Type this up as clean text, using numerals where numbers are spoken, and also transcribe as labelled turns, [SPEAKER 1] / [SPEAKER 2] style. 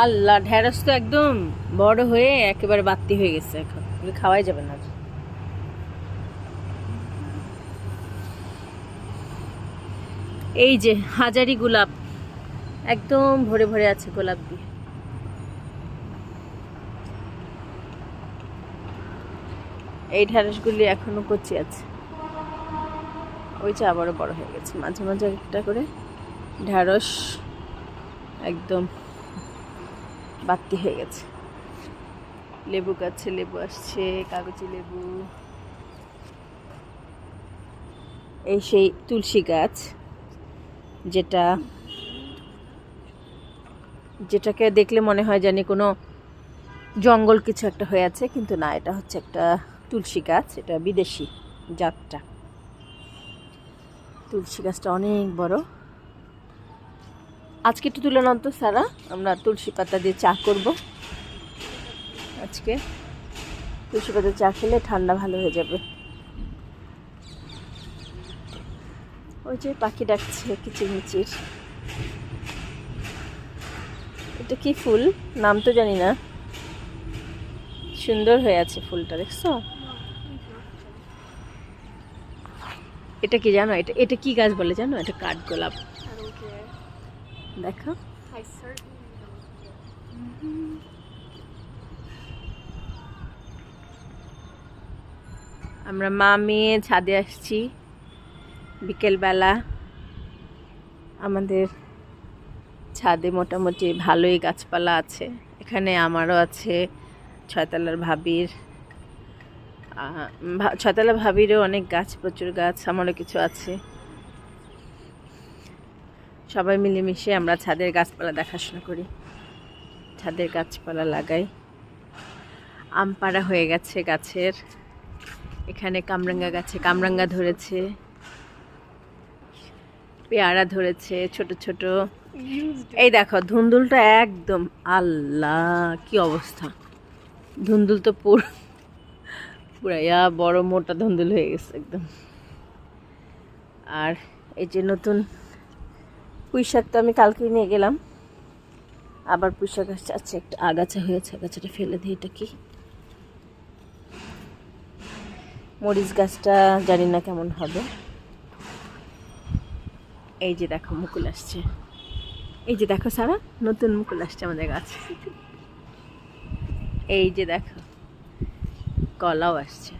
[SPEAKER 1] আল্লাহ, ঢেঁড়স তো একদম বড় হয়ে একেবারে বাত্তি হয়ে গেছে, এখন খাওয়াই যাবে না। এই যে হাজারি গোলাপ, একদম ভরে ভরে আছে গোলাপ দিয়ে। এই ঢেঁড়সগুলি এখনো কচি আছে, ওই যে আবারও বড় হয়ে গেছে। মাঝে মাঝে একটা করে ঢেঁড়স একদম বাত্তি হয়ে গেছে। লেবু গাছে লেবু আসছে, কাগজি লেবু। এই সেই তুলসী গাছ, যেটাকে দেখলে মনে হয় জানি কোনো জঙ্গল কিছু একটা হয়ে আছে, কিন্তু না, এটা হচ্ছে একটা তুলসী গাছ। এটা বিদেশি জাতটা। তুলসী গাছটা অনেক বড়। আজকে একটু তুলে নাও তো সারা, আমরা তুলসী পাতা দিয়ে চা করব আজকে। তুলসী পাতা চা খেলে ঠান্ডা ভালো হয়ে যাবে। ওই যে পাখি ডাকছে কিচিরমিচির। এটা কি ফুল, নাম তো জানি না, সুন্দর হয়ে আছে ফুলটা, দেখছো? এটা কি জানো? এটা কি গাছ বলে জানো? এটা কাঠগোলাপ। দেখো, আমরা মা মেয়ে ছাদে আসছি বিকেলবেলা। আমাদের ছাদে মোটামুটি ভালোই গাছপালা আছে। এখানে আমারও আছে, ছয়তলার ভাবির, ছয়তলা ভাবিরও অনেক গাছ, প্রচুর গাছ, আমারও কিছু আছে। সবাই মিলেমিশে আমরা ছাদের গাছপালা দেখাশোনা করি, ছাদের গাছপালা লাগাই। আম পাড়া হয়ে গেছে গাছের। এখানে কামরাঙ্গা গাছে কামরাঙ্গা ধরেছে, পেয়ারা ধরেছে ছোট ছোট। এই দেখো ধুন্দুলটা একদম, আল্লাহ কি অবস্থা! ধুন্দুল তো পুরো বড় মোটা ধুন্দুল হয়ে গেছে একদম। আর এই যে নতুন পুঁই শাক, তো আমি কালকেই নিয়ে গেলাম। আবার পুঁই শাক আছে, একটা আগাছা হয়েছে, আগাছাটা ফেলে দিই। এটা কি মরিচ গাছটা জানি না কেমন হবে। এই যে দেখো মুকুল আসছে, এই যে দেখো সারা, নতুন মুকুল আসছে আমাদের গাছে। এই যে দেখো কলাও আসছে।